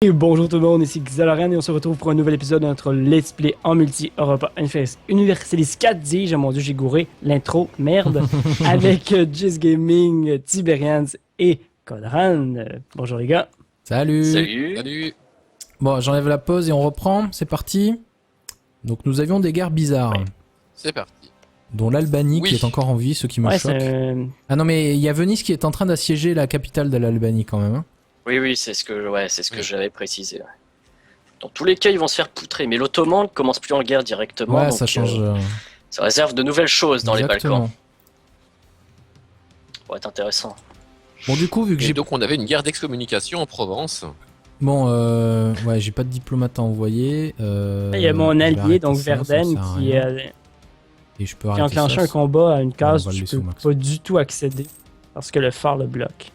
Et bonjour tout le monde, ici Xaloran et on se retrouve pour un nouvel épisode de notre Let's Play en multi Europa Universalis 4, dis-je. Mon dieu, j'ai gouré l'intro, merde. Avec Just Gaming, Tiberians et Kodran. Bonjour les gars. Salut. Salut. Bon, j'enlève la pause et on reprend, c'est parti. Donc nous avions des guerres bizarres. Ouais. C'est parti. Dont l'Albanie Oui. qui est encore en vie, ce qui me Ouais, choque. Ah non mais il y a Venise qui est en train d'assiéger la capitale de l'Albanie quand même. Hein. Oui, c'est ce que j'avais précisé. Ouais. Dans tous les cas, ils vont se faire poutrer, mais l'Ottoman ne commence plus en guerre directement. Ouais, donc, ça change. ça réserve de nouvelles choses dans Exactement. les Balkans. Ça pourrait être intéressant. Bon du coup, vu que Et j'ai... donc on avait une guerre d'excommunication en Provence. Bon, ouais, j'ai pas de diplomate à envoyer. il y a mon je vais allié, arrêter donc ça, ça Verden, sert à qui rien. a Et je peux arrêter enclenché ça. un combat à une case on va où le tu laisser au peux max. pas du tout accéder parce que le phare le bloque.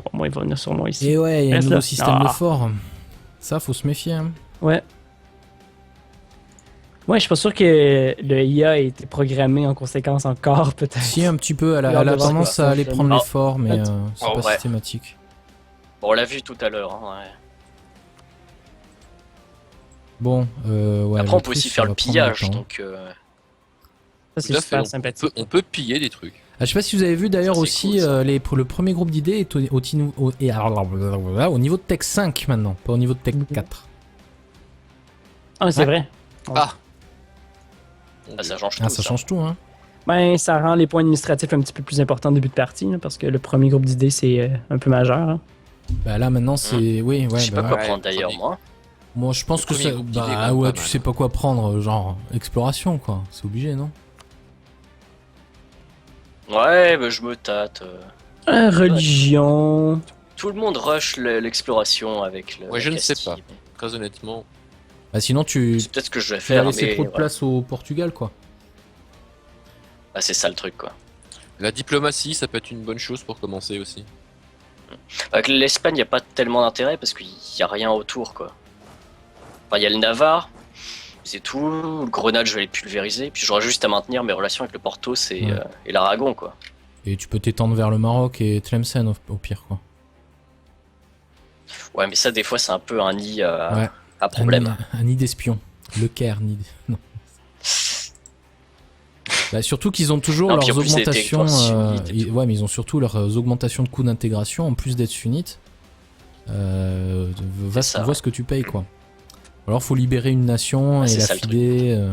Bon, moi, il va venir sur moi ici. Et ouais, il y a un Reste nouveau là. système de Ah. fort. Ça, faut se méfier. Hein. Ouais. Ouais, je suis pas sûr que le IA ait été programmé en conséquence encore, peut-être. Si, un petit peu, elle a Regarde, tendance voir à aller ça, prendre je- les forts, mais c'est Oh, pas ouais. systématique. Bon, on l'a vu tout à l'heure. Hein, ouais. Bon, ouais. Après, on peut l'Autriche, aussi ça faire va le prendre pillage, du temps. donc Ça, c'est Tout à super fait. sympathique. On peut piller des trucs. Ah, je sais pas si vous avez vu d'ailleurs Ça, c'est aussi, cool, ça. le premier groupe d'idées est au niveau de Tech 5 maintenant, pas au niveau de Tech 4. Ah, c'est Ouais. vrai. Ah. ah, ça change tout. Ah, ça change tout, hein. Ben, ça rend les points administratifs un petit peu plus importants au début de partie, là, parce que le premier groupe d'idées, c'est un peu majeur. Hein. Bah là maintenant c'est... Oui, Je ouais, sais bah pas quoi ouais. prendre d'ailleurs, premier. moi. Moi je pense Le que premier ça... groupe d'idées, Bah quand même ouais, pas tu mal. sais pas quoi prendre, genre exploration quoi, c'est obligé, non? Ouais, bah, je me tâte. Religion. Tout le monde rush l'exploration avec le. Ouais, la je ne sais Castille. Très honnêtement. Bah sinon tu... C'est peut-être ce que je vais Tu vas faire, laisser mais trop de voilà. place au Portugal quoi. Ah, c'est ça le truc, quoi. La diplomatie, ça peut être une bonne chose pour commencer aussi. Avec l'Espagne, il n'y a pas tellement d'intérêt parce qu'il n'y a rien autour, quoi. Enfin, il y a le Navarre, c'est tout. Le Grenade, je vais les pulvériser. Puis j'aurai juste à maintenir mes relations avec le Porto Ouais. et l'Aragon, quoi. Et tu peux t'étendre vers le Maroc et Tlemcen au pire quoi. Ouais, mais ça, des fois, c'est un peu un nid Ouais. à problème. Un nid d'espion. Le Caire, nid... Non. Bah, surtout qu'ils ont toujours Non, leurs puis en plus, c'est des augmentations. territoires sunnites et tout. Ouais, mais ils ont surtout leurs augmentations de coûts d'intégration en plus d'être sunnites. C'est ça, vois ce que tu payes quoi. Alors faut libérer une nation Ouais, et c'est la ça, le truc. filer.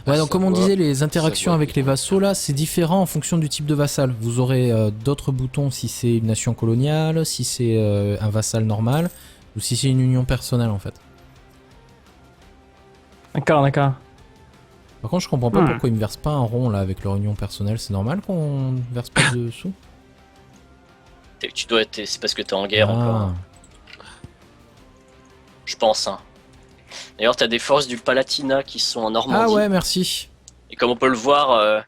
Ouais, donc comme on disait, les interactions avec les vassaux là, c'est différent en fonction du type de vassal. Vous aurez d'autres boutons si c'est une nation coloniale, si c'est un vassal normal, ou si c'est une union personnelle en fait. D'accord, d'accord. Par contre, je comprends pas pourquoi ils me versent pas un rond là avec leur union personnelle. C'est normal qu'on verse pas de sous? Tu dois être. C'est parce que t'es en guerre encore. Ah. Je pense, hein. D'ailleurs, t'as des forces du Palatinat qui sont en Normandie. Ah ouais, merci. Et comme on peut le voir,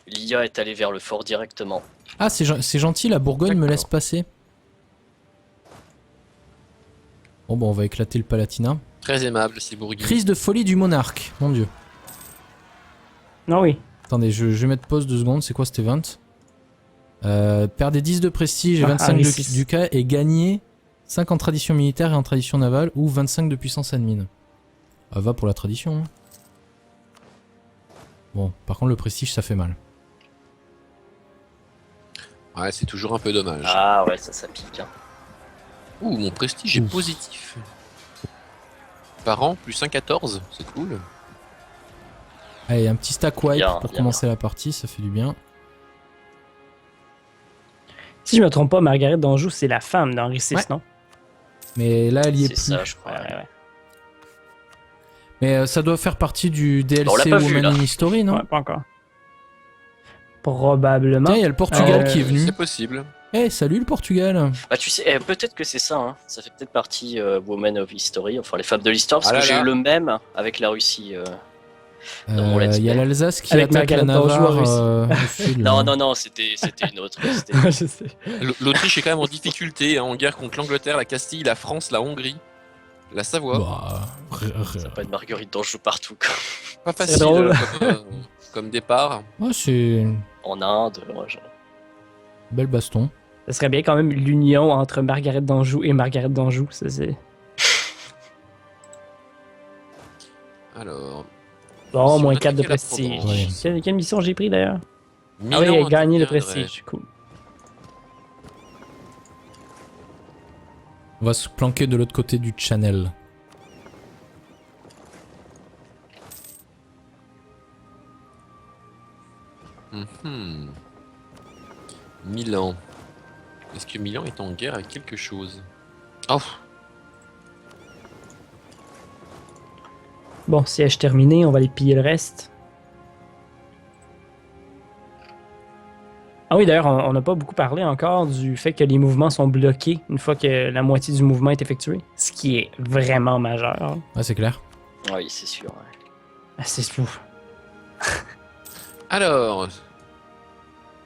l'IA est allée vers le fort directement. Ah, c'est gentil, la Bourgogne me D'accord. laisse passer. Bon, on va éclater le Palatinat. Très aimable, ces bourguignons. Crise de folie du monarque, mon dieu. Non, oui. Attendez, je vais mettre pause 2 secondes, c'est quoi cet event? Perdez 10 de prestige et Ah, 25 oui, de c'est- ducat et gagnez 5 en tradition militaire et en tradition navale ou 25 de puissance admin. Ah, va pour la tradition. Hein. Bon, par contre le prestige ça fait mal. Ouais, c'est toujours un peu dommage. Ah ouais, ça pique. Hein. Ouh, mon prestige est Ouf. positif. Par an, plus 1,14, c'est cool. Allez, un petit stack wipe Bien, pour bien, commencer la partie, ça fait du bien. Si je me trompe pas, Marguerite d'Anjou, c'est la femme d'Henri VI, Ouais. non? Mais là elle y est C'est plus. ça, je crois. Ouais. Mais ça doit faire partie du DLC On l'a pas vu, Woman là. in History, non? Ouais, pas encore. Probablement. Tiens, il y a le Portugal Euh, qui est venu. C'est possible. Eh, salut le Portugal. Bah tu sais, peut-être que c'est ça, hein. Ça fait peut-être partie Women of History, enfin les femmes de l'histoire, parce Ah que là j'ai là. eu le même avec la Russie. Dans mon let's Il y a play. l'Alsace qui Avec attaque la Margaret d'Anjou en Navarre au sud, là. Non, c'était une autre. C'était- Ouais, je sais. L'Autriche est quand même en difficulté, hein, en guerre contre l'Angleterre, la Castille, la France, la Hongrie, la Savoie. Bah, Ça pas une Marguerite d'Anjou partout, quoi. Pas C'est facile drôle. comme départ. ouais, c'est En Inde, ouais, genre. belle baston. Ça serait bien quand même l'union entre Margaret d'Anjou et Margaret d'Anjou. Ça, c'est... Alors, Bon, Si moins on 4 de attaquait la prestige. Provence. Quelle mission j'ai pris d'ailleurs? Ah Milan oui, gagner le interviendrait. prestige. Cool. On va se planquer de l'autre côté du channel. Mhm. Milan. Est-ce que Milan est en guerre avec quelque chose? Oh, Bon, siège terminé, on va aller piller le reste. Ah oui, d'ailleurs, on n'a pas beaucoup parlé encore du fait que les mouvements sont bloqués une fois que la moitié du mouvement est effectué. Ce qui est vraiment majeur. Ouais, c'est clair. Oui, c'est sûr. Ouais. Ah, c'est fou. alors.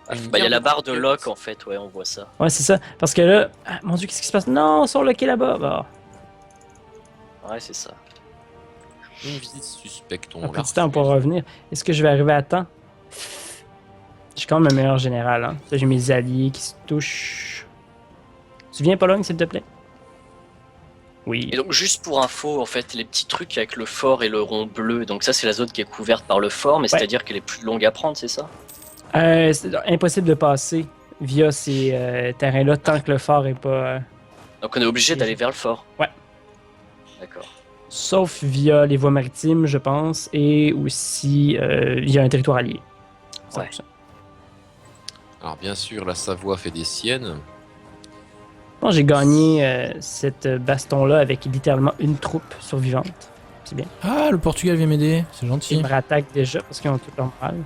Bah, Une il y a guerre la de barre de conquête. lock en fait, ouais, on voit ça. Ouais, c'est ça. Parce que là, ah, mon dieu, qu'est-ce qui se passe? Non, ils sont lockés là-bas. Bah, Ouais, c'est ça. Une visite suspecte. On un l'a petit temps pour refusé. revenir. Est-ce que je vais arriver à temps? J'ai quand même un meilleur général. Hein. Là, j'ai mes alliés qui se touchent. Tu viens, Pologne, s'il te plaît? Oui. Et donc juste pour info, en fait, les petits trucs avec le fort et le rond bleu, donc ça c'est la zone qui est couverte par le fort, mais c'est-à-dire qu'elle est plus longue à prendre, c'est ça? C'est impossible de passer via ces terrains-là tant que le fort est pas... Donc on est obligé d'aller vers le fort. Ouais. D'accord. sauf via les voies maritimes, je pense, et aussi via un territoire allié. Ouais. 100%. Alors bien sûr, la Savoie fait des siennes. Bon, j'ai gagné cette baston-là avec littéralement une troupe survivante. C'est bien. Ah, le Portugal vient m'aider, c'est Ils gentil. me rattaquent déjà parce qu'ils ont tout leur morale.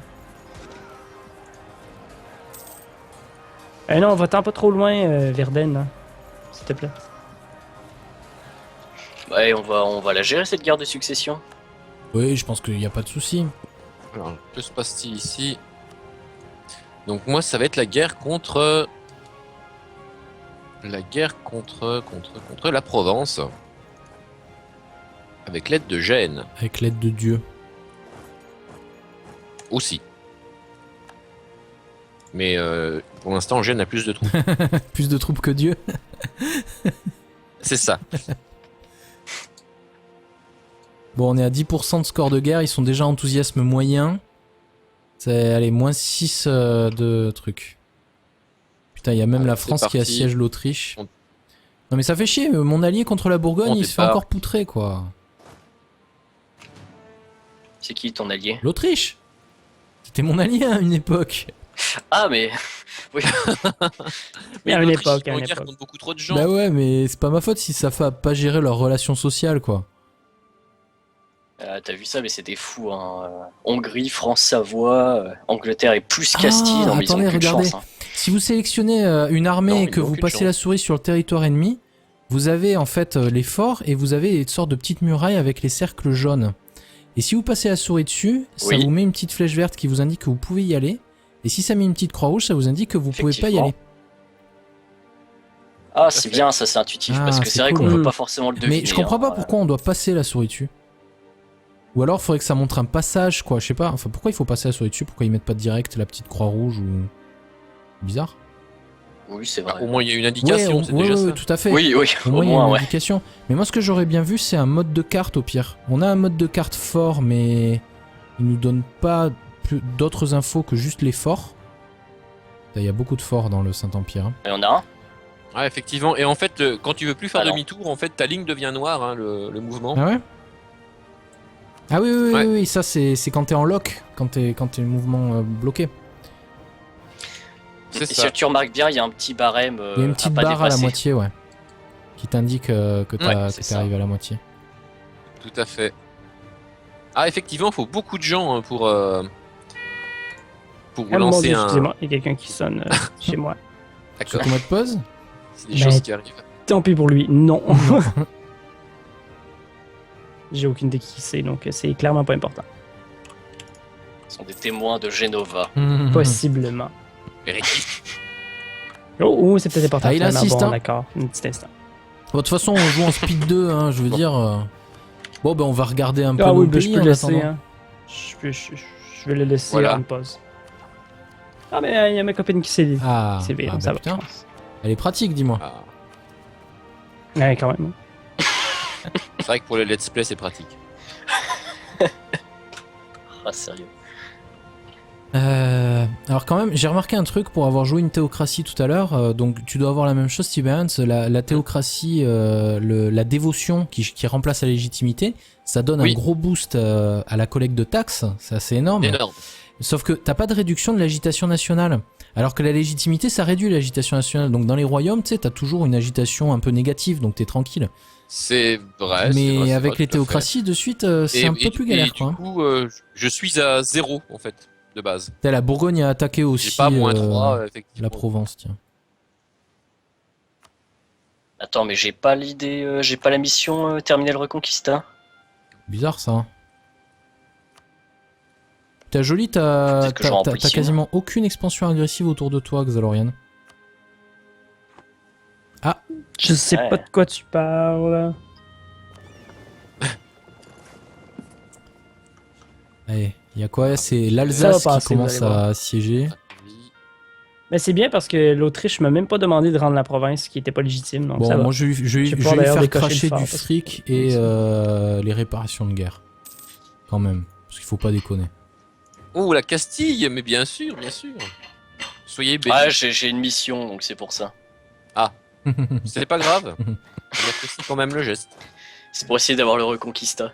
Non, va-t'en pas trop loin, Verden, hein, s'il te plaît. Ouais, on va la gérer cette guerre de succession. Oui, je pense qu'il n'y a pas de souci. Alors, que se passe-t-il ici? Donc moi, ça va être la guerre contre... La guerre contre la Provence. Avec l'aide de Gênes, Avec l'aide de Dieu. aussi. Mais pour l'instant, Gênes a plus de troupes. Plus de troupes que Dieu. C'est ça. Bon, on est à 10% de score de guerre, ils sont déjà enthousiasme moyen. C'est, allez, moins 6 de trucs. Putain, il y a même Allez, la c'est France qui parti. assiège l'Autriche. On- Non mais ça fait chier, mon allié contre la Bourgogne, On il se fait départ. encore poutrer, quoi. C'est qui ton allié? L'Autriche. C'était mon allié à une époque. Ah, mais À une l'Autriche, époque, ils sont à en une guerre époque. contre beaucoup trop de gens. Bah ouais, mais c'est pas ma faute si ça fait pas gérer leurs relations sociales, quoi. t'as vu ça, mais c'est des fous. Hein. Hongrie, France, Savoie, Angleterre et plus Castille. Non, mais attendez, ils ont plus de regardez. chance. Hein. Si vous sélectionnez une armée Non, et ils que n'ont vous aucune passez chance. la souris sur le territoire ennemi, vous avez en fait les forts et vous avez une sorte de petites murailles avec les cercles jaunes. Et si vous passez la souris dessus, ça Oui. vous met une petite flèche verte qui vous indique que vous pouvez y aller. Et si ça met une petite croix rouge, ça vous indique que vous pouvez pas y Effectivement. aller. Ah, à c'est fait. bien, ça c'est intuitif. Ah, parce que c'est c'est vrai cool. qu'on peut pas forcément le deviner. Mais je comprends pas hein. pourquoi on doit passer la souris dessus. Ou alors faudrait que ça montre un passage, quoi. Je sais pas. Enfin, pourquoi il faut passer la souris dessus? Pourquoi ils mettent pas direct la petite croix rouge ou. Bizarre. Oui, c'est Bah, vrai. au moins, il y a une indication, c'est ouais, déjà ouais, ça. tout à fait. Oui, oui, Au au moins, il y a moins, une ouais. indication. Mais moi, ce que j'aurais bien vu, c'est un mode de carte au pire. On a un mode de carte fort, mais il nous donne pas d'autres infos que juste les forts. Il y a beaucoup de forts dans le Saint-Empire. Il y en a un. Ouais, effectivement. Et en fait, quand tu veux plus faire Ah non. demi-tour, en fait, ta ligne devient noire, hein, le mouvement. Ah ouais? Ah oui, oui, oui, Ouais. oui, oui, ça c'est quand t'es en lock, quand t'es mouvement bloqué. C'est Et ça. si tu remarques bien, il y a un petit barème. Il y a une petite à pas barre à la dépasser. moitié, ouais. Qui t'indique que Ouais, c'est t'es ça. arrivé à la moitié. Tout à fait. Ah, effectivement, il faut beaucoup de gens hein, pour Ah, mon lancer Dieu, un... excusez-moi, il y a quelqu'un qui sonne chez moi. Sur D'accord, combien de pause? c'est des Ben, choses qui arrivent. Tant pis pour lui, non. J'ai aucune idée qui c'est, donc c'est clairement pas important. Ce sont des témoins de Genova. Possiblement. Véridique. Oh, c'est peut-être important. Ah, il finalement. insiste, Bon, hein. d'accord, un petit instant. Bon, de toute façon, on joue en speed 2, hein, je veux dire. Bon, ben on va regarder un peu Ah nos oui, ben, je pays peux en laisser, attendant. hein. Je vais le laisser Voilà. en pause. Ah, mais il y a ma copine qui s'est Ah, c'est bien, ah, ça bah, va. putain. Elle est pratique, dis-moi. Ah. Ouais, quand même. C'est vrai que pour le let's play, c'est pratique. Ah, sérieux. Alors quand même, j'ai remarqué un truc pour avoir joué une théocratie tout à l'heure. Donc tu dois avoir la même chose, Tiberians. La théocratie, la dévotion qui remplace la légitimité, ça donne Oui. un gros boost à la collecte de taxes. C'est assez énorme. Énorme. Sauf que t'as pas de réduction de l'agitation nationale. Alors que la légitimité, ça réduit l'agitation nationale. Donc dans les royaumes, tu sais, t'as toujours une agitation un peu négative, donc t'es tranquille. C'est vrai. Mais c'est vrai, avec tout à les fait. théocraties, de suite, c'est un peu plus galère, Du quoi. coup, je suis à 0 en fait, de base. T'as la Bourgogne a attaqué J'ai aussi pas moins 3, effectivement. la Provence, tiens. Attends, mais j'ai pas l'idée, j'ai pas la mission terminer le Reconquista. Bizarre ça. T'as joli, t'as Peut-être que j'en remplis une. quasiment aucune expansion agressive autour de toi, Xalorian. Je sais Ouais. pas de quoi tu parles. Allez, il y a quoi? C'est Ça l'Alsace va qui passer, commence vous allez voir. à siéger. Mais c'est bien parce que l'Autriche m'a même pas demandé de rendre la province qui était pas légitime. Donc ça Bon, va. moi je vais Je vais lui pouvoir d'ailleurs faire décocher le cracher phare, du parce que- fric et les réparations de guerre. Quand même, parce qu'il faut pas déconner. Oh, la Castille, mais bien sûr, bien sûr. Soyez bénis. Ouais, j'ai une mission, donc c'est pour ça. C'est pas grave. On apprécie quand même le geste. C'est pour essayer d'avoir le Reconquista.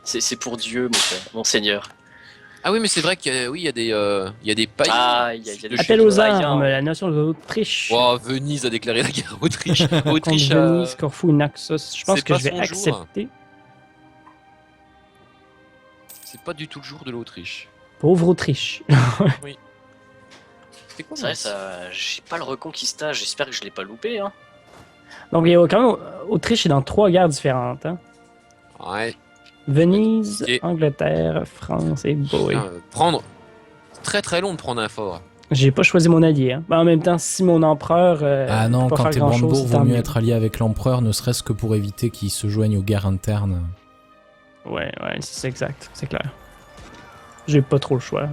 C'est pour Dieu, mon seigneur. Ah oui, mais c'est vrai qu'il y a, oui, il y a des pays. Ah, il y a des Appel aux Païens. armes, la nation de l'Autriche. Oh, Venise a déclaré la guerre à Autriche. Autriche Contre a... Venise, Corfou et Naxos. Je pense c'est que pas je vais son jour. accepter. C'est pas du tout le jour de l'Autriche. Pauvre Autriche. C'était quoi C'est vrai, ça, j'ai pas le Reconquista, j'espère que je l'ai pas loupé. Hein. Donc, il y a quand même Autriche est dans 3 guerres différentes. Hein. Ouais. Venise, Ok. Angleterre, France et boy. Prendre. C'est très très long de prendre un fort. J'ai pas choisi mon allié. Hein. Mais en même temps, si mon empereur. Ah non, peut pas quand faire t'es grand-chose, Brandebourg, c'est vaut tant mieux être allié avec l'empereur, ne serait-ce que pour éviter qu'il se joigne aux guerres internes. Ouais, c'est exact. C'est clair. J'ai pas trop le choix.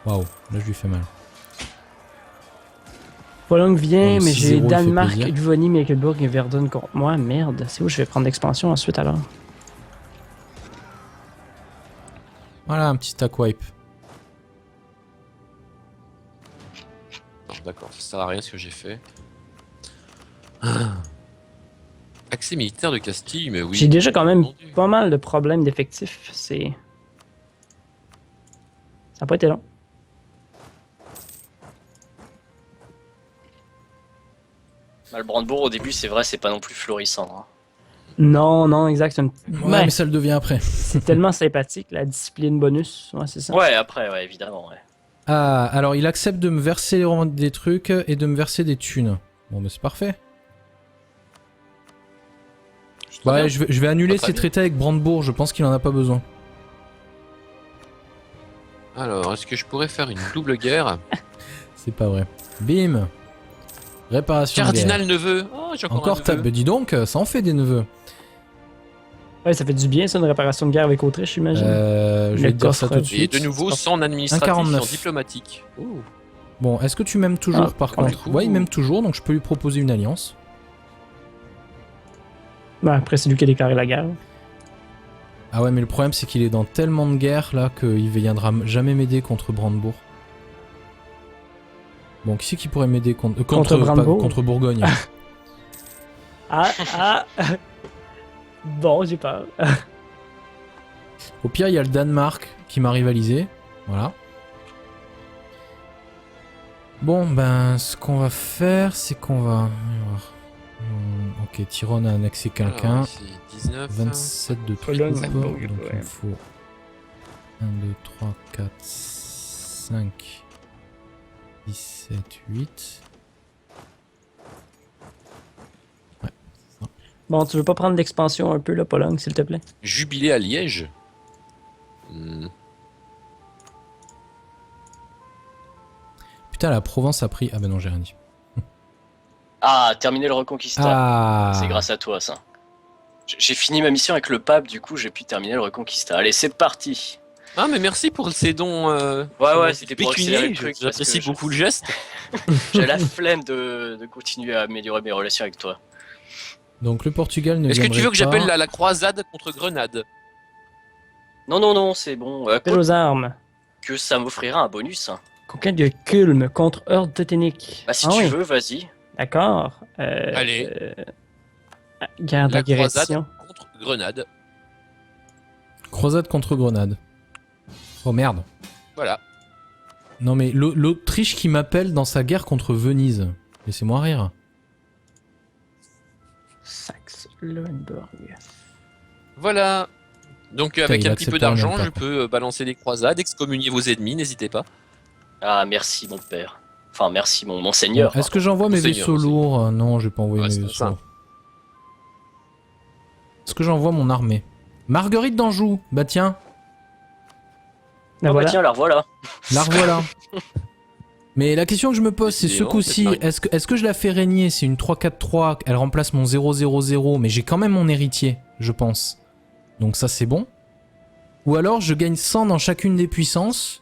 Waouh, là je lui fais mal. Pologne vient, Oh, mais 6-0, j'ai il fait Danemark, plaisir. Livonie, Mecklenburg et Verdun contre moi. Merde, c'est où je vais prendre l'expansion ensuite alors? Voilà, un petit stack wipe. Non, d'accord, ça sert à rien ce que j'ai fait. Ah. Accès militaire de Castille, mais oui. J'ai déjà quand même Entendu. pas mal de problèmes d'effectifs. C'est. Ça n'a pas été long. Bah, le Brandebourg, au début, c'est vrai, c'est pas non plus florissant. Hein. Non, exact. Ouais, Ouais, mais ça le devient après. c'est tellement sympathique, la discipline bonus. Ouais, c'est ça. Ouais, après, ouais, évidemment. Ouais. Ah, alors il accepte de me verser des trucs et de me verser des thunes. Bon, mais c'est parfait. Très Ouais, bien. je vais annuler Très ses bien. traités avec Brandebourg, je pense qu'il en a pas besoin. Alors, est-ce que je pourrais faire une double guerre? C'est pas vrai. Bim. Réparation de guerre. Cardinal neveu. Oh, j'ai encore, Encore un ta... neveu. Bah, dis donc, ça en fait des neveux. Ouais, ça fait du bien, ça, une réparation de guerre avec Autriche, j'imagine. Je vais Le te dire ça coffre. tout de Et suite. de nouveau, c'est sans administratif, 1,49. sans diplomatique. Oh. Bon, est-ce que tu m'aimes toujours Ah, par du contre? coup- Ouais, il m'aime toujours, donc je peux lui proposer une alliance. Ouais, après, c'est lui qui a déclaré la guerre. Ah ouais, mais le problème c'est qu'il est dans tellement de guerres là qu'il viendra jamais m'aider contre Brandebourg. Bon, qui c'est qui pourrait m'aider contre... Contre Brandebourg? contre Bourgogne. Ah Bon, j'ai peur. Au pire, il y a le Danemark qui m'a rivalisé. Voilà. Bon, ben, ce qu'on va faire, c'est qu'on va... Ok, Tyrone a annexé quelqu'un. Alors, ici, 19. 27 de Pologne, troupes, bon, donc il ouais. me faut 1, 2, 3, 4, 5, 17, 8. Bon, tu veux pas prendre l'expansion un peu, là, Pologne, s'il te plaît? Jubilé à Liège. Putain, la Provence a pris... Ah ben non, j'ai rien dit. Ah, terminer le Reconquista. Ah, C'est grâce à toi, ça. J'ai fini ma mission avec le pape, du coup, j'ai pu terminer le Reconquista. Allez, c'est parti. Ah, mais merci pour ces dons. Ouais, c'était pour accélérer pécuniers. le truc. parce J'apprécie que beaucoup le geste. J'ai la flemme de continuer à améliorer mes relations avec toi. Donc le Portugal ne Est-ce que tu viendrait veux que j'appelle pas. la croisade contre Grenade? Non, c'est bon. Appel aux armes. Que ça m'offrira un bonus. Conquête de Culme contre Horde Téténique. Bah si Ah tu oui, veux, vas-y. d'accord. Allez. Guerre La d'agression. croisade contre Grenade. Croisade contre Grenade. Oh merde. Voilà. Non mais l'Autriche qui m'appelle dans sa guerre contre Venise. Laissez-moi rire. Saxe-Lauenburg. Voilà. Donc avec il un petit peu accepte rien, d'argent, même je pas, peux balancer des croisades, excommunier vos ennemis, n'hésitez pas. Ah, merci mon père. Enfin, merci mon seigneur. Est-ce que j'envoie mes Monseigneur, vaisseaux monseigneur. lourds? Non, je vais pas envoyer Ouais, mes c'est vaisseaux ça. lourds. Est-ce que j'envoie mon armée? Marguerite d'Anjou. Bah tiens, La Ah bah voilà. tiens, alors voilà. la revoilà. Mais la question que je me pose, c'est ce Décidément, coup-ci, cette est-ce que je la fais régner? C'est une 3-4-3, elle remplace mon 0-0-0, mais j'ai quand même mon héritier, je pense. Donc ça c'est bon. Ou alors je gagne 100 dans chacune des puissances,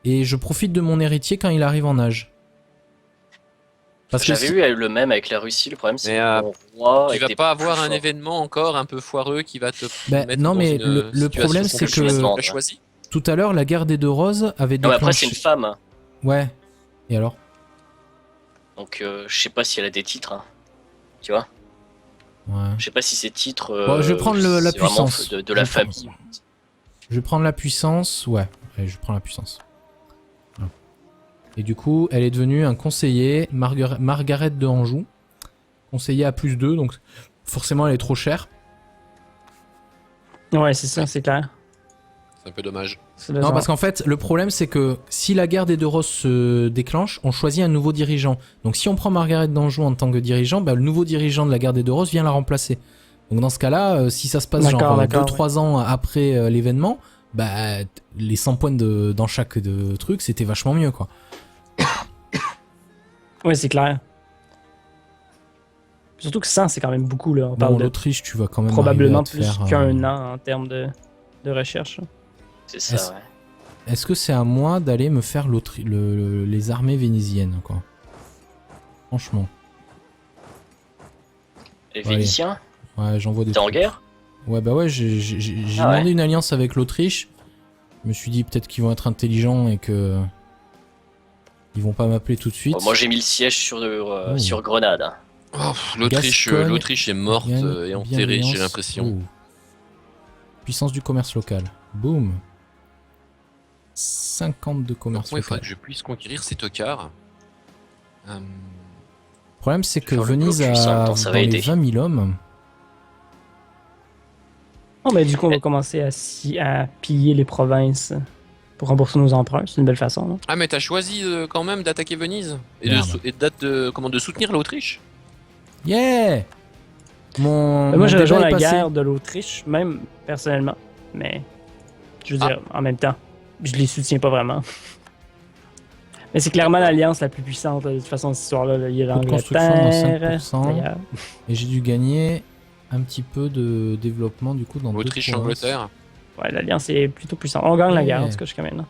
et je profite de mon héritier quand il arrive en âge. Parce que J'avais si- eu le même avec la Russie. Le problème, c'est Mais, que mon roi Tu vas était pas plus avoir un fort. événement encore un peu foireux qui va te Bah, mettre non, dans mais une le situation problème, c'est compliquée. que- Tu l'as choisi. tout à l'heure, la guerre des deux roses avait Non, mais après, déclenché... c'est une femme. Ouais. Et alors? Donc, je sais pas si elle a des titres. Hein. Tu vois? Ouais. Je sais pas si ces titres. Bon, je vais prendre la c'est vraiment puissance. de la Je prends- famille. Je vais prendre la puissance, ouais. Allez, je prends la puissance. Voilà. Et du coup, elle est devenue un conseiller, Margaret de Anjou. Conseiller à +2, donc forcément elle est trop chère. Ouais, c'est ça, c'est clair. C'est un peu dommage. C'est le Non, genre. parce qu'en fait, le problème c'est que si la guerre des deux roses se déclenche, on choisit un nouveau dirigeant. Donc si on prend Margaret d'Anjou en tant que dirigeant, bah, le nouveau dirigeant de la guerre des deux roses vient la remplacer. Donc dans ce cas-là, si ça se passe D'accord, genre d'accord, 2-3 ans après l'événement, bah les 100 points dans chaque truc, c'était vachement mieux quoi. Ouais, c'est clair. Surtout que 100, c'est quand même beaucoup, là. On Bon, parle de l'Autriche, tu vas quand même probablement arriver plus à te faire, qu'un an en termes de recherche. C'est ça, Est-ce- ouais. Est-ce que c'est à moi d'aller me faire les armées vénitiennes, quoi? Franchement. Les Ouais. Vénitiens, Ouais, j'envoie des t'es en trucs. guerre? Ouais, bah ouais, j'ai Ah demandé ouais. une alliance avec l'Autriche. Je me suis dit peut-être qu'ils vont être intelligents et que... Ils vont pas m'appeler tout de suite. Moi, j'ai mis le siège sur, Oh. sur Grenade. Oh, L'Autriche Gascogne, l'Autriche est morte Gagne, et enterrée, bienveillance. j'ai l'impression. Oh. Puissance du commerce local. Boum. 50 de commerce Moi, il faudrait local. que je puisse conquérir ces tocards. Le problème, c'est que Faire le Venise blocus, en même a temps, ça dans va les aider. 20 000 hommes. Oh, ben du coup, on va commencer à piller les provinces pour rembourser nos emprunts. C'est une belle façon, non? Ah, mais t'as choisi quand même d'attaquer Venise et Merde. de soutenir l'Autriche. Yeah! Mon Moi, j'ai débat rejoint est la passé. guerre de l'Autriche, même personnellement. Mais, je veux dire, en même temps, je les soutiens pas vraiment. Mais c'est clairement l'alliance la plus puissante, là, de toute façon, cette histoire-là. Là. Il y a Coût de construction dans l'Angleterre, 5%. d'ailleurs. Et j'ai dû gagner un petit peu de développement du coup dans d'autres provinces. Autriche-Angleterre. Ouais, l'alliance est plutôt puissante. On gagne la guerre, en Ouais. tout cas, jusqu'à maintenant.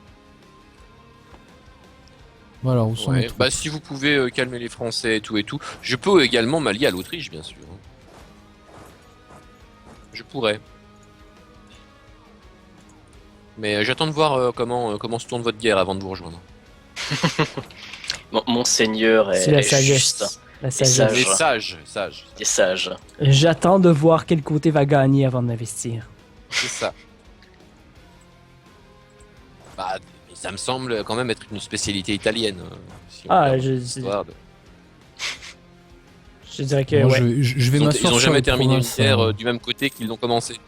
Bon alors, où sont mes Ouais. troupes? Bah, si vous pouvez calmer les Français et tout, je peux également m'allier à l'Autriche, bien sûr. Je pourrais. Mais j'attends de voir comment se tourne votre guerre avant de vous rejoindre. Mon seigneur C'est la est sagesse. juste. La sage. sagesse. Les sages. Il est sage. J'attends de voir quel côté va gagner avant de m'investir. C'est ça. Bah, ça me semble quand même être une spécialité italienne. Si on Ah, regarde je l'histoire de- dirais que, Moi, ouais. je vais Ils m'asseoir ont sur jamais les terminé une provinces, guerre hein. du même côté qu'ils l'ont commencé.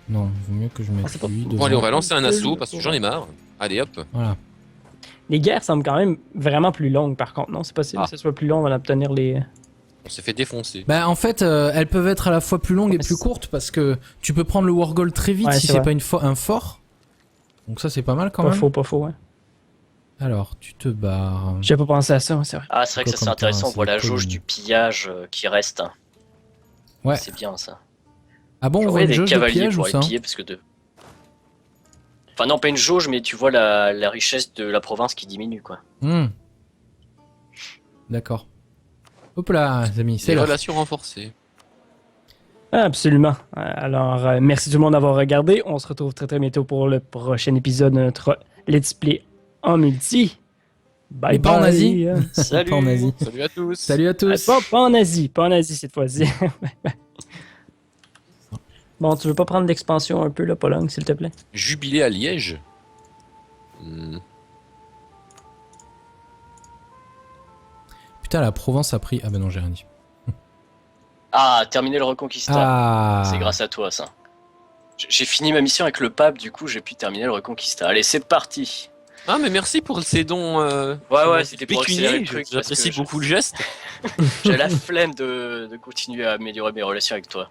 Non, il vaut mieux que je mette c'est pas- lui Bon, devant. allez, on va lancer un assaut parce que j'en ai marre. Allez, hop. Voilà. Les guerres semblent quand même vraiment plus longues, par contre. Non, c'est possible Ah. que ce soit plus long avant d'obtenir les... On s'est fait défoncer. Bah en fait, elles peuvent être à la fois plus longues et Ouais, plus c'est- courtes parce que tu peux prendre le war goal très vite Ouais, si c'est c'est vrai. pas un fort. Donc ça c'est pas mal quand Pas même. faux, pas faux, ouais. Alors, tu te barres. J'ai pas pensé à ça, c'est vrai. Ah, c'est vrai que Quoi ça c'est comme intéressant. terrain, On voit la c'est jauge cool. du pillage qui reste. Ouais. C'est bien ça. Ah bon, on Genre, voit il y a une des jauge de cavaliers piège ou pour ça? les piller parce que de. Enfin, non, pas une jauge, mais tu vois la richesse de la province qui diminue, quoi. D'accord. Hop là, les amis, c'est Les l'heure. relations renforcées. Absolument. Alors, merci tout le monde d'avoir regardé. On se retrouve très très bientôt pour le prochain épisode de notre Let's Play en multi. Bye Mais pas en bye. Asie. Salut. Pas en Asie. Salut à tous. Salut à tous. Pas en Asie, pas en Asie cette fois-ci. Bon, tu veux pas prendre l'expansion un peu, là, Pologne, s'il te plaît? Jubilé à Liège. Putain, la Provence a pris... Ah bah non, j'ai rien dit. Ah, terminer le Reconquista. Ah. C'est grâce à toi, ça. J'ai fini ma mission avec le pape, du coup, j'ai pu terminer le Reconquista. Allez, c'est parti. Ah, mais merci pour ces dons. Ouais, c'était pour accélérer pécuniers. le truc. J'apprécie beaucoup le geste. J'ai la flemme de continuer à améliorer mes relations avec toi.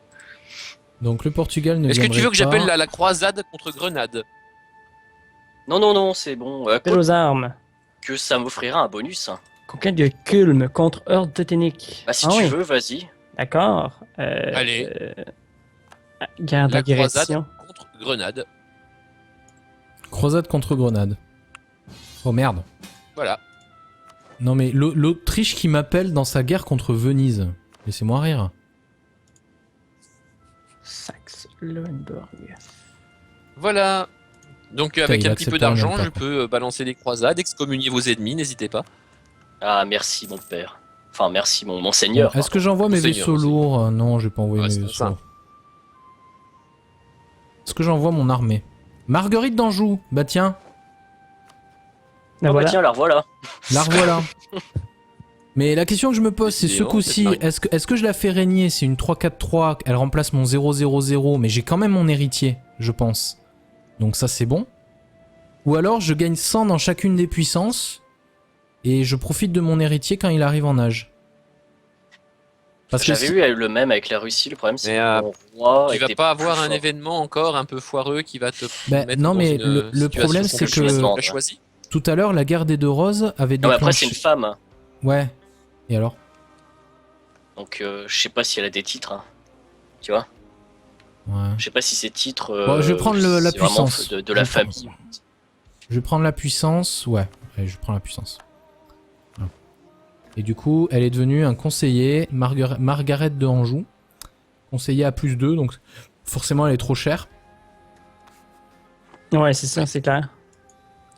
Donc le Portugal ne Est-ce que tu viendrait veux que j'appelle pas. la croisade contre Grenade? Non, c'est bon. Appel aux armes. Que ça m'offrira un bonus. Hein. Conquête de Culme contre Horde Teuténique. Bah, si Ah tu oui, veux, vas-y. d'accord. Allez. Guerre La d'agression. croisade contre Grenade. Croisade contre Grenade. Oh merde. Voilà. Non mais l'Autriche qui m'appelle dans sa guerre contre Venise. Laissez-moi rire. Saxe-Lauenburg. Voilà. Donc avec il un a petit peu accepté en même d'argent, temps, je quoi. peux balancer des croisades, excommunier vos ennemis, n'hésitez pas. Ah, merci, mon père. Enfin, merci, mon seigneur. Est-ce que j'envoie mes Seigneur vaisseaux aussi. lourds? Non, je vais pas envoyer Ouais, mes c'est vaisseaux ça. lourds. Est-ce que j'envoie mon armée? Marguerite d'Anjou. Bah tiens, Ah, Oh, voilà. bah tiens, la revoilà. la revoilà. Mais la question que je me pose, c'est ce Décidément, coup-ci, cette est-ce que je la fais régner? C'est une 3-4-3, elle remplace mon 0-0-0, mais j'ai quand même mon héritier, je pense. Donc ça c'est bon. Ou alors je gagne 100 dans chacune des puissances, et je profite de mon héritier quand il arrive en âge. Parce que J'avais si- eu le même avec la Russie. Le problème, c'est Mais, que mon roi Tu vas était pas plus avoir un fort. événement encore un peu foireux qui va te Bah, mettre non, dans mais une le situation problème, c'est compliquée. que- Tu l'as choisi. tout à l'heure, la guerre des deux roses avait Non, mais après, déclenché... c'est une femme. Hein. Ouais. Et alors? Donc, je sais pas si elle a des titres. Hein. Tu vois? Ouais. Je sais pas si ces titres. Bon, je vais prendre la c'est vraiment puissance. de la Je prends- famille. Je vais prendre la puissance. Ouais, allez, je prends la puissance. Voilà. Et du coup, elle est devenue un conseiller, Margaret de Anjou. Conseiller à +2, donc forcément elle est trop chère. Ouais, c'est ça, c'est clair.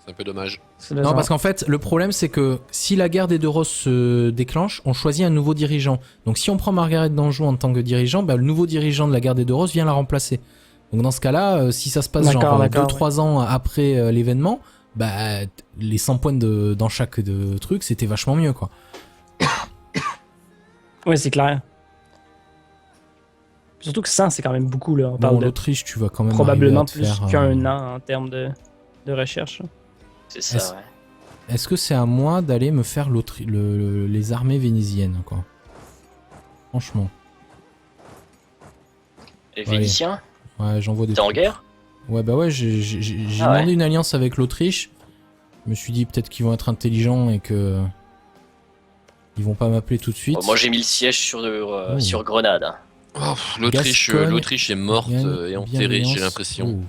C'est un peu dommage. C'est le Non, genre. parce qu'en fait, le problème c'est que si la guerre des deux roses se déclenche, on choisit un nouveau dirigeant. Donc si on prend Margaret d'Anjou en tant que dirigeant, bah, le nouveau dirigeant de la guerre des deux roses vient la remplacer. Donc dans ce cas-là, si ça se passe D'accord, genre d'accord, 2-3 ans après l'événement, bah les 100 points dans chaque truc, c'était vachement mieux quoi. Ouais, c'est clair. Surtout que 100, c'est quand même beaucoup, là. On Bon, parle de l'Autriche, tu vas quand même probablement arriver à te plus faire, qu'un an en termes de recherche. C'est ça, Est-ce- ouais. Est-ce que c'est à moi d'aller me faire les armées vénisiennes, quoi? Franchement. Les Ouais. Vénitiens, Ouais, j'envoie des t'es en troupes. guerre? Ouais, bah ouais, j'ai Ah demandé ouais. une alliance avec l'Autriche. Je me suis dit peut-être qu'ils vont être intelligents et que... Ils vont pas m'appeler tout de suite. Moi, j'ai mis le siège Oh. sur Grenade. Hein. Oh, L'Autriche Gascogne, l'Autriche est morte et enterrée, Bienveillance. j'ai l'impression. Oh.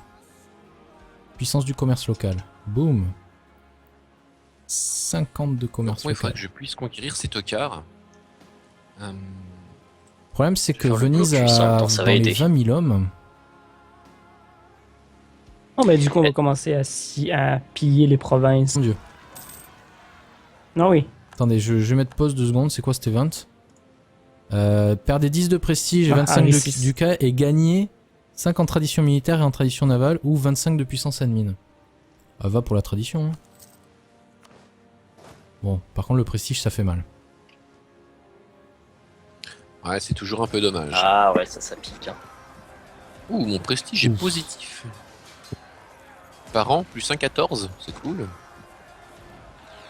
Puissance du commerce local. Boum. 50 de commerce Moi, il faudrait local. que je puisse conquérir ces tocards. Le problème, c'est que Faire le Venise blocus, en même a temps, ça dans va les aider. 20 000 hommes. Oh, ben du coup, on va commencer à piller les provinces. Mon dieu. Non, oui. Attendez, je vais mettre pause 2 secondes. C'est quoi cet event? Perdez 10 de prestige et Ah, 25 Harry VI. de ducat et gagnez 5 en tradition militaire et en tradition navale ou 25 de puissance admin. Ah, va pour la tradition. Hein. Bon, par contre, le prestige, ça fait mal. Ouais, c'est toujours un peu dommage. Ah ouais, ça pique. Hein. Ouh, mon prestige est Ouf. positif. Par an, plus 1,14, c'est cool.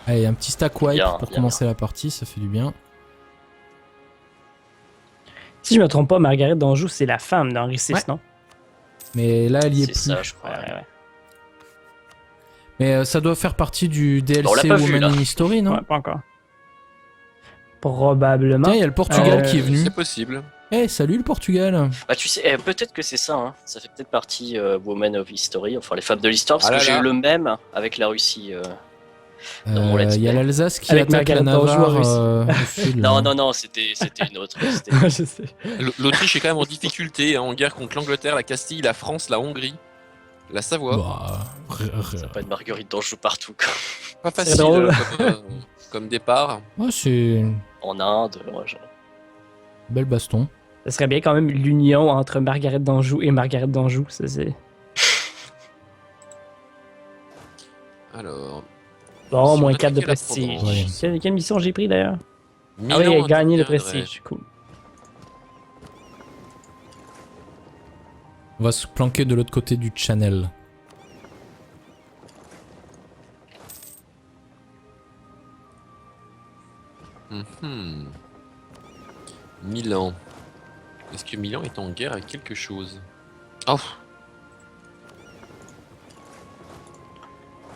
Allez, un petit stack wipe Bien, pour bien, commencer la partie, ça fait du bien. Si je me trompe pas, Margaret d'Anjou, c'est la femme d'Henri VI, Ouais. non? Mais là, elle y est C'est plus. ça, je crois. Ouais. Mais ça doit faire partie du DLC On l'a pas vu, Woman là. in History, non? Ouais, pas encore. Probablement. Tiens, il y a le Portugal Euh, qui est venu. C'est possible. Eh, salut le Portugal. Bah tu sais, peut-être que c'est ça, hein. Ça fait peut-être partie Women of History, enfin les femmes de l'histoire, parce Ah que là j'ai là. eu le même avec la Russie. Dans mon let's Il y a play. l'Alsace qui Avec attaque la Margaret Danjou en Navarre Russie. au sud. Non, là. non, non, c'était une autre. Je sais. L'Autriche est quand même en difficulté, hein, en guerre contre l'Angleterre, la Castille, la France, la Hongrie, la Savoie. Bah, Ça pas de Marguerite d'Anjou partout, quoi. Pas facile drôle. comme départ. ouais, c'est En Inde, ouais, genre. bel baston. Ça serait bien quand même l'union entre Margaret d'Anjou et Margaret d'Anjou. Ça, c'est... Alors, Bon, Si moins on 4 de attaquait la prestige. Provence. Quelle mission j'ai pris d'ailleurs? Ah Milan oui, il a gagné le interviendrait. prestige. Cool. On va se planquer de l'autre côté du channel. Mhm. Milan. Est-ce que Milan est en guerre avec quelque chose? Oh,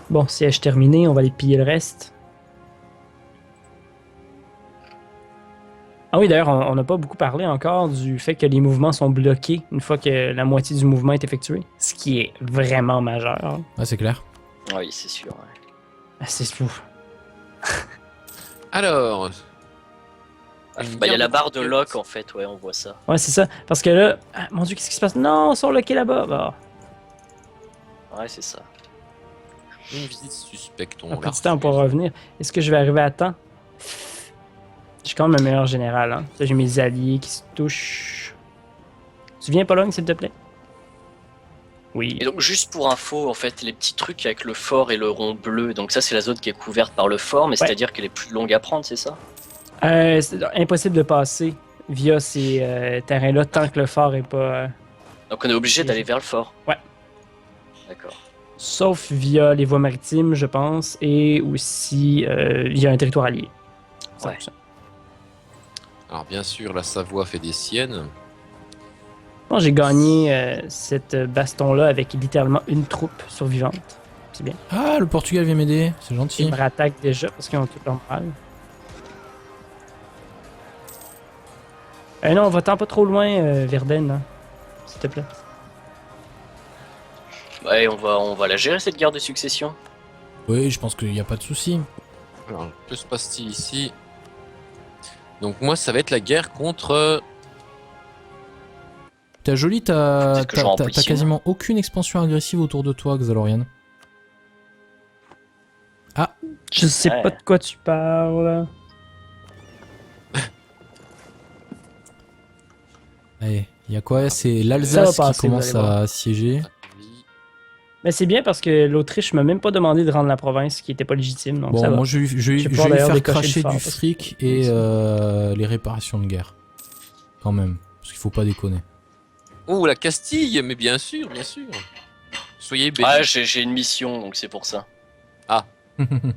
Bon, siège terminé, on va aller piller le reste. Ah oui, d'ailleurs, on n'a pas beaucoup parlé encore du fait que les mouvements sont bloqués une fois que la moitié du mouvement est effectué. Ce qui est vraiment majeur. Ah, c'est clair. Oui, c'est sûr. Ouais. Ah, c'est fou. alors. Bah, Une il y a guerre la de barre de conquête. lock en fait, ouais, on voit ça. Ouais, c'est ça. Parce que là, ah, mon dieu, qu'est-ce qui se passe? Non, ils sont lockés là-bas. Bah, Ouais, c'est ça. Une visite suspecte. On un la petit temps pour refuse. revenir. Est-ce que je vais arriver à temps? J'ai quand même un meilleur général. Hein. Là, j'ai mes alliés qui se touchent. Tu viens, Pologne, s'il te plaît? Oui. Et donc juste pour info, en fait, les petits trucs avec le fort et le rond bleu, donc ça c'est la zone qui est couverte par le fort, mais Ouais. c'est-à-dire qu'elle est plus longue à prendre, c'est ça? C'est impossible de passer via ces terrains-là tant que le fort est pas. Donc on est obligé d'aller vers le fort. Ouais. D'accord. Sauf via les voies maritimes, je pense, et aussi via un territoire allié. 100%. Ouais. Alors, bien sûr, la Savoie fait des siennes. Bon, j'ai gagné cette baston-là avec littéralement une troupe survivante. C'est bien. Ah, le Portugal vient m'aider. C'est Ils gentil. me rattaquent déjà parce qu'ils ont tout leur morale. Non, va-t'en pas trop loin, Verden, hein, s'il te plaît. Ouais, on va la gérer cette guerre de succession. Oui, je pense qu'il n'y a pas de souci. Alors, que se passe-t-il ici? Donc, moi, ça va être la guerre contre. T'as joli, t'as Peut-être que j'en remplis t'as une. quasiment aucune expansion agressive autour de toi, Xalorian. Je sais Ouais. pas de quoi tu parles. Allez, il y a quoi? C'est Ça l'Alsace va qui passer, commence vous allez voir. à siéger. Mais c'est bien parce que l'Autriche m'a même pas demandé de rendre la province qui était pas légitime. Donc ça Bon, va. moi je vais Je vais je pouvoir vais lui d'ailleurs faire décocher le cracher phare, du parce que- fric et les réparations de guerre. Quand même, parce qu'il faut pas déconner. Oh, la Castille, mais bien sûr, bien sûr. Soyez bénis. Ouais, j'ai une mission, donc c'est pour ça.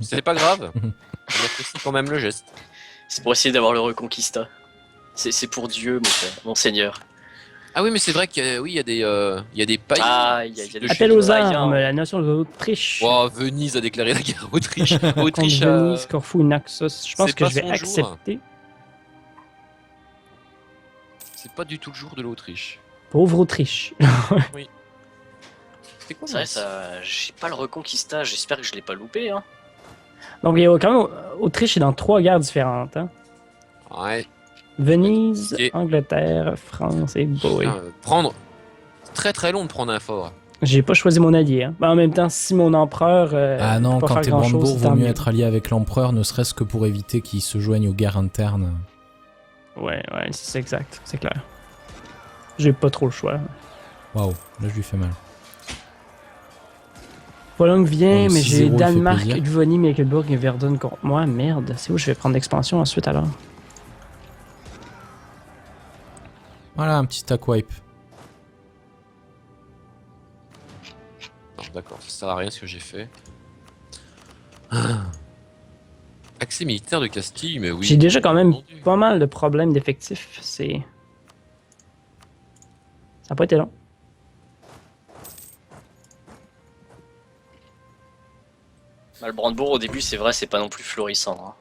C'est pas grave. On apprécie quand même le geste. C'est pour essayer d'avoir le Reconquista. C'est pour Dieu, mon seigneur. Ah oui, mais c'est vrai qu'il y a, oui, il y a des pays. Ah, il y a des Appel aux Païens. armes, la nation de l'Autriche. Oh, Venise a déclaré la guerre à Autriche. Autriche Contre a... Venise, Corfou et Naxos. Je pense c'est que pas je vais son jour. accepter. C'est pas du tout le jour de l'Autriche. Pauvre Autriche. C'était quoi C'est vrai, ça. J'ai pas le Reconquista, j'espère que je l'ai pas loupé, hein. Donc, il y a quand même Autriche est dans 3 guerres différentes. Hein. Ouais. Venise, Ok. Angleterre, France et boy. Putain, prendre. C'est très très long de prendre un fort. J'ai pas choisi mon allié. Hein. Mais en même temps, si mon empereur. Ah non, peut pas quand faire t'es grand-chose, Brandebourg, c'est vaut tant mieux être allié avec l'empereur, ne serait-ce que pour éviter qu'il se joigne aux guerres internes. Ouais, c'est exact. C'est clair. J'ai pas trop le choix. Waouh, là je lui fais mal. Pologne vient, Oh, mais 6-0, j'ai il fait Danemark, plaisir. Livonie, Mecklenburg et Verdun contre moi. Merde, c'est où je vais prendre l'expansion ensuite alors? Voilà, un petit tac wipe. Non, d'accord, ça sert à rien ce que j'ai fait. Ah. Accès militaire de Castille, mais oui. J'ai déjà quand même Entendu. pas mal de problèmes d'effectifs. C'est. Ça n'a pas été long. Bah, le Brandebourg, au début, c'est vrai, c'est pas non plus florissant, hein.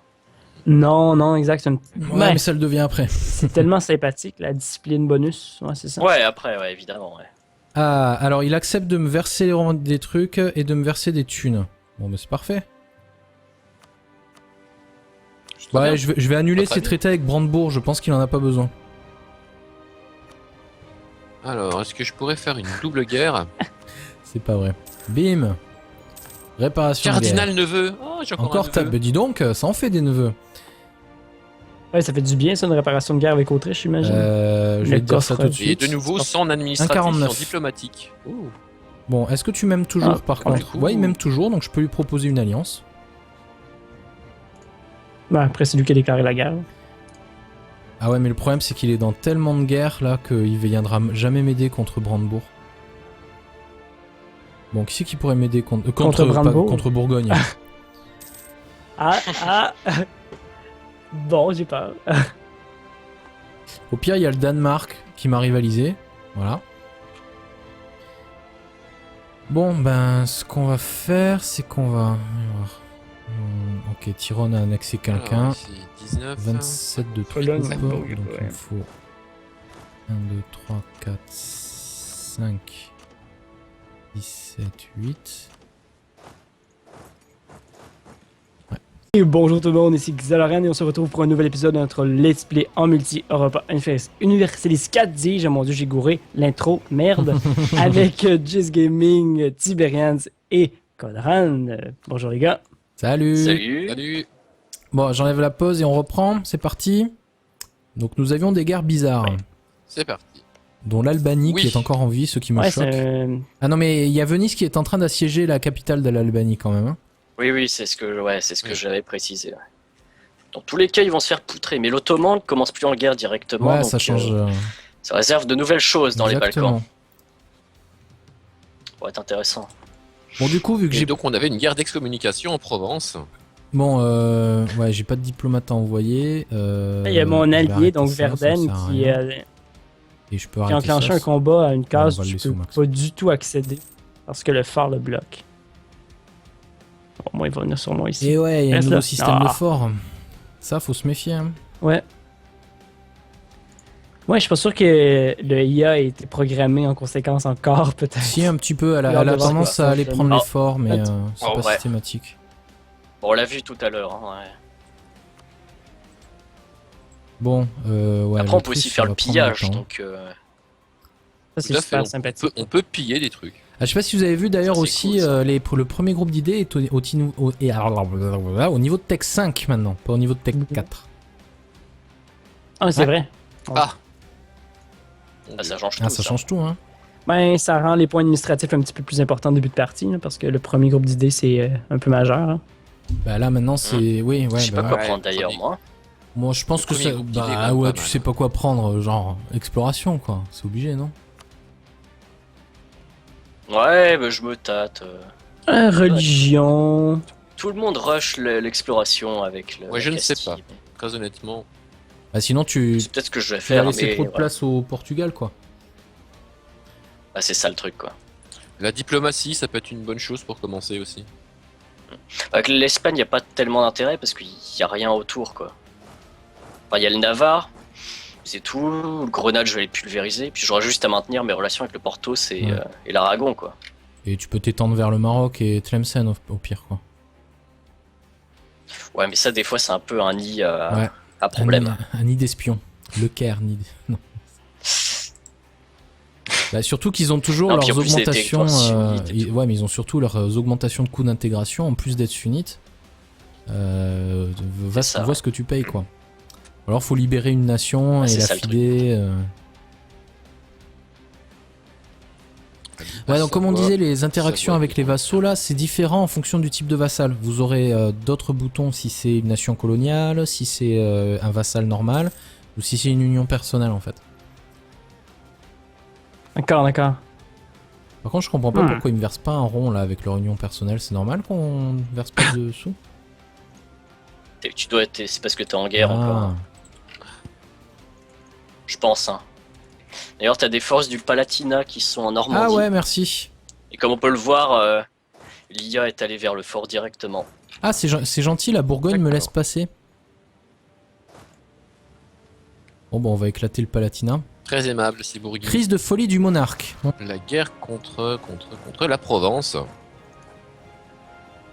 Non, non, exact. Ouais, mais ça le devient après. C'est tellement sympathique, la discipline bonus. Ouais, c'est ça. Ouais, après, ouais, évidemment, ouais. Ah, alors il accepte de me verser des trucs et de me verser des thunes. Bon, mais c'est parfait. C'est très Ouais, bien. je vais annuler Pas très ses bien. traités avec Brandebourg, je pense qu'il en a pas besoin. Alors, est-ce que je pourrais faire une double guerre? C'est pas vrai. Bim. Réparation de guerre. Cardinal neveu. Oh, j'ai encore un Encore ta... neveu. Bah dis donc, ça en fait des neveux. Ouais, ça fait du bien, ça, une réparation de guerre avec Autriche, j'imagine. Je vais Le te dire ça coffre. tout de Et suite. de nouveau, sans administratif, 1,49. sans diplomatique. Ouh. Bon, est-ce que tu m'aimes toujours Ah, par du contre? coup- Ouais, il m'aime toujours, donc je peux lui proposer une alliance. Ouais, après, c'est lui qui a déclaré la guerre. Ah ouais, mais le problème c'est qu'il est dans tellement de guerres là qu'il viendra jamais m'aider contre Brandebourg. Bon, qui c'est qui pourrait m'aider contre... Contre Brandebourg? contre Bourgogne. Ah. Bon, j'ai peur. Au pire, il y a le Danemark qui m'a rivalisé. Voilà. Bon, ben, ce qu'on va faire, c'est qu'on va... Ok, Tyrone a annexé quelqu'un. Alors, ici, 19. 27 de Pologne, troupes, Hambourg, donc il ouais. me faut 1, 2, 3, 4, 5, 17, 8. Et bonjour tout le monde, ici Xaloran et on se retrouve pour un nouvel épisode de notre Let's Play en multi Europa Universalis 4 dis. Mon dieu, j'ai gouré l'intro, merde, avec Just Gaming, Tiberians et Kodran. Bonjour les gars. Salut. Salut. Salut. Bon, j'enlève la pause et on reprend, c'est parti. Donc nous avions des guerres bizarres, Ouais. C'est parti. dont l'Albanie Oui. qui est encore en vie, ce qui me Ouais, choque. c'est Ah non mais il y a Venise qui est en train d'assiéger la capitale de l'Albanie quand même. Hein. Oui, c'est ce que, Oui. j'avais précisé. Ouais. Dans tous les cas, ils vont se faire poutrer, mais l'Ottoman ne commence plus en guerre directement. Ouais, donc, ça change. ça réserve de nouvelles choses dans les Exactement. Balkans. Ça va être intéressant. Bon du coup, vu que Et j'ai donc, on avait une guerre d'excommunication en Provence. bon, ouais, j'ai pas de diplomate à envoyer. il y a mon je vais allié, arrêter donc ça, ça me Verden, sert à qui, rien. Et je peux qui a arrêter enclenché ça. un combat à une case on va le où tu laisser peux au max. pas du tout accéder parce que le phare le bloque. Bon, moi, il va venir sur moi ici. Et ouais, il y a un Reste nouveau là. système de Ah. fort. Ça, faut se méfier. Hein. Ouais. Ouais, je suis pas sûr que le IA ait été programmé en conséquence encore, peut-être. Si, un petit peu, elle a Regarde, tendance voir à ça, aller je- prendre Oh. les forts, mais c'est Oh, pas ouais. systématique. Bon, on l'a vu tout à l'heure. Hein, ouais. Bon, ouais. Après, on peut l'Autriche, aussi ça faire va le prendre pillage. du temps. Donc, Ça, c'est Tout à fait. super On sympathique. on peut piller des trucs. Ah, je sais pas si vous avez vu d'ailleurs Ça, c'est aussi, cool, ça. le premier groupe d'idées est au niveau de Tech 5 maintenant, pas au niveau de Tech Mhm. 4. Ah, c'est Ouais. vrai. Ah. ah, ça change tout. Ah, ça change tout, hein. Ben, ça rend les points administratifs un petit peu plus importants au début de partie, là, parce que le premier groupe d'idées, c'est un peu majeur. Hein. Bah là maintenant c'est. Oui, Je ouais, sais bah pas ouais. quoi prendre d'ailleurs, premier- moi. Moi je pense Le que premier ça. groupe d'idées, Bah quand même, ouais, pas tu mal. sais pas quoi prendre, genre exploration quoi. C'est obligé, non? Ouais, bah, je me tâte. Religion. Tout le monde rush l'exploration avec le. Ouais, je la ne sais Castille. Très honnêtement. Bah sinon tu. C'est peut-être ce que je vais Tu vas faire, laisser mais trop de voilà. place au Portugal quoi. Bah, c'est ça le truc, quoi. La diplomatie, ça peut être une bonne chose pour commencer aussi. Avec l'Espagne, il n'y a pas tellement d'intérêt parce qu'il n'y a rien autour, quoi. Enfin, il y a le Navarre, c'est tout. Le Grenade, je vais les pulvériser. Puis j'aurai juste à maintenir mes relations avec le Porto Ouais. et l'Aragon, quoi. Et tu peux t'étendre vers le Maroc et Tlemcen au pire quoi. Ouais, mais ça, des fois, c'est un peu un nid Ouais. à problème. Un nid d'espion. Le Caire, nid. Non. Bah, surtout qu'ils ont toujours Non, leurs puis en plus, c'est des augmentations. territoires sunnites et tout. Ouais, mais ils ont surtout leurs augmentations de coûts d'intégration en plus d'être sunnites. Va ça, vois ce que tu payes quoi. Alors faut libérer une nation Ouais, et c'est la ça, le truc. filer. Ouais, donc comme on disait, les interactions avec les vassaux là, c'est différent en fonction du type de vassal. Vous aurez d'autres boutons si c'est une nation coloniale, si c'est un vassal normal, ou si c'est une union personnelle en fait. D'accord, d'accord. Par contre, je comprends pas Hmm. pourquoi ils me versent pas un rond là avec leur union personnelle. C'est normal qu'on verse pas de sous. Tu dois être. C'est parce que t'es en guerre Ah. encore. Je pense, hein. D'ailleurs, t'as des forces du Palatinat qui sont en Normandie. Ah ouais, merci. Et comme on peut le voir, l'IA est allée vers le fort directement. Ah, c'est gentil, la Bourgogne me D'accord. laisse passer. Bon, bah, on va éclater le Palatinat. Très aimable, Sibourgui. Crise de folie du monarque. Bon. La guerre contre la Provence.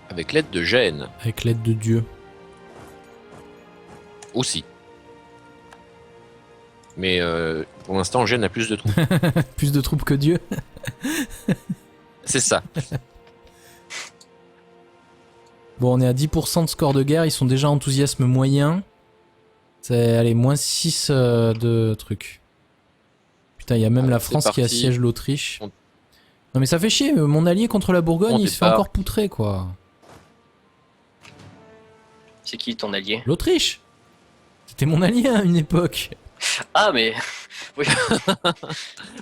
Avec l'aide de Gênes Avec l'aide de Dieu. aussi. Mais pour l'instant, Gênes a plus de troupes. Plus de troupes que Dieu. C'est ça. Bon, on est à 10% de score de guerre, ils sont déjà enthousiasme moyen. C'est, allez, moins 6 de trucs. Putain, il y a même la c'est France qui parti. assiège l'Autriche. On- Non mais ça fait chier, mon allié contre la Bourgogne, On il se fait départ. encore poutrer, quoi. C'est qui ton allié? L'Autriche. C'était mon allié à une époque. Ah, mais.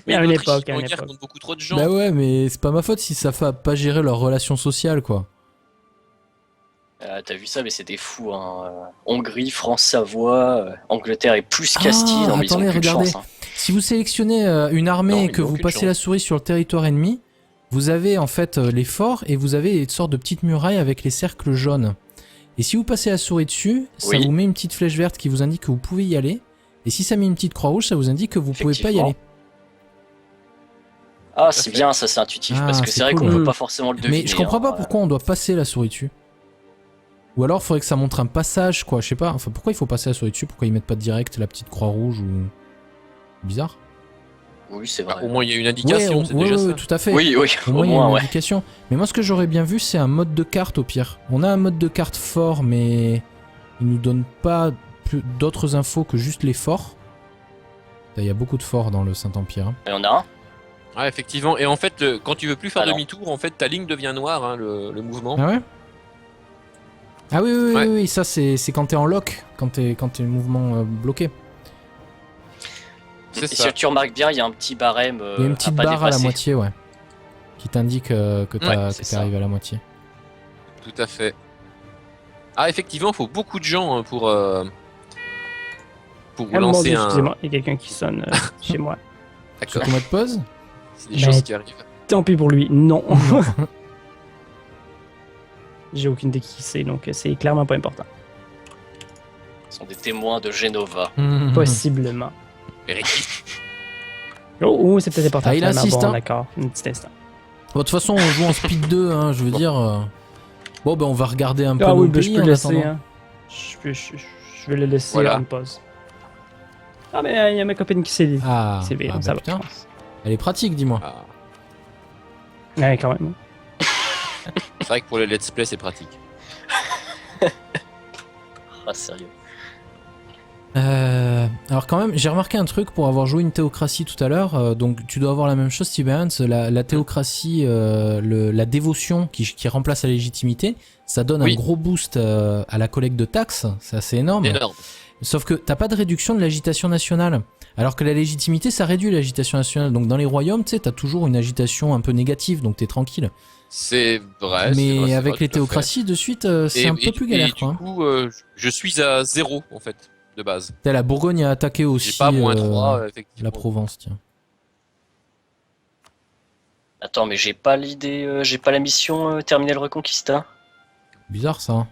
Mais À une l'Autriche, époque, ils à ont une une guerre époque. contre beaucoup trop de gens. Bah ouais, mais c'est pas ma faute si ça fait pas gérer leurs relations sociales, quoi. T'as vu ça, mais c'est des fous. Hein. Hongrie, France, Savoie, Angleterre et plus Castille. Non, mais attendez, ils ont plus de regardez. chance. Hein. Si vous sélectionnez une armée Non, et ils que n'ont vous aucune passez chance. la souris sur le territoire ennemi, vous avez en fait les forts et vous avez une sorte de petites murailles avec les cercles jaunes. Et si vous passez la souris dessus, ça Oui. vous met une petite flèche verte qui vous indique que vous pouvez y aller. Et si ça met une petite croix rouge, ça vous indique que vous pouvez pas y Effectivement. aller. Ah, à c'est fait. bien, ça c'est intuitif. Ah, parce que c'est c'est vrai cool. qu'on peut pas forcément le deviner. Mais je comprends pas hein. pourquoi on doit passer la souris dessus. Ou alors faudrait que ça montre un passage, quoi. Je sais pas. Enfin, pourquoi il faut passer la souris dessus? Pourquoi ils mettent pas direct la petite croix rouge ou. Bizarre. Oui, c'est Bah, vrai. au moins, il y a une indication, Ouais, c'est ouais, déjà ouais, ça. tout à fait. Oui, oui, Au au moins, il y a moins, une ouais. indication. Mais moi, ce que j'aurais bien vu, c'est un mode de carte au pire. On a un mode de carte fort, mais il nous donne pas d'autres infos que juste les forts. Il y a beaucoup de forts dans le Saint-Empire. Hein. Il y en a un. Ouais, effectivement. Et en fait, quand tu veux plus faire Ah non. demi-tour, en fait, ta ligne devient noire, hein, le mouvement. Ah ouais? Ah oui, oui, oui, Ouais. oui, oui, ça c'est quand t'es en lock, quand t'es mouvement bloqué. C'est Et ça. si tu remarques bien, il y a un petit barème. Il y a une petite à pas barre à la dépasser. moitié, ouais. Qui t'indique que Ouais, c'est t'es ça. arrivé à la moitié. Tout à fait. Ah, effectivement, il faut beaucoup de gens hein, pour Ah, mon lancer Dieu, un. excusez-moi, il y a quelqu'un qui sonne chez moi. Sur D'accord. ton mode pause? C'est des Mais- choses qui arrivent. Tant pis pour lui, non. J'ai aucune idée qui c'est, donc c'est clairement pas important. Ce sont des témoins de Genova. Possiblement. Véritif. Oh, c'est peut-être important. Ah, il finalement. insiste, Bon, hein. d'accord, un petit instant. Bon, de toute façon, on joue en speed 2, hein, je veux dire. Bon, ben on va regarder un peu Ah nos oui, ben, je pays peux en laisser. attendant. Hein. Je vais le laisser Voilà. en pause. Ah, mais il y a ma copine qui s'est Ah, levée, ah, donc bah, ça va. putain. je pense. Elle est pratique, dis-moi. Ah, Ouais, quand même. c'est vrai que pour les let's play, c'est pratique. Ah, sérieux. Alors quand même, j'ai remarqué un truc pour avoir joué une théocratie tout à l'heure. Donc tu dois avoir la même chose, Tiberians. La théocratie, la dévotion qui remplace la légitimité, ça donne Oui. un gros boost à la collecte de taxes. C'est assez énorme. Énorme. Sauf que t'as pas de réduction de l'agitation nationale. Alors que la légitimité, ça réduit l'agitation nationale. Donc dans les royaumes, tu sais, t'as toujours une agitation un peu négative, donc t'es tranquille. C'est vrai. c'est Mais vrai, c'est avec vrai, les tout à fait. théocraties, de suite, c'est un peu plus et galère, du quoi. coup, je suis à 0 en fait, de base. T'as la Bourgogne a attaqué aussi J'ai pas moins 3, effectivement. la Provence, tiens. Attends, mais j'ai pas l'idée, j'ai pas la mission terminer le Reconquista. Bizarre ça. Hein.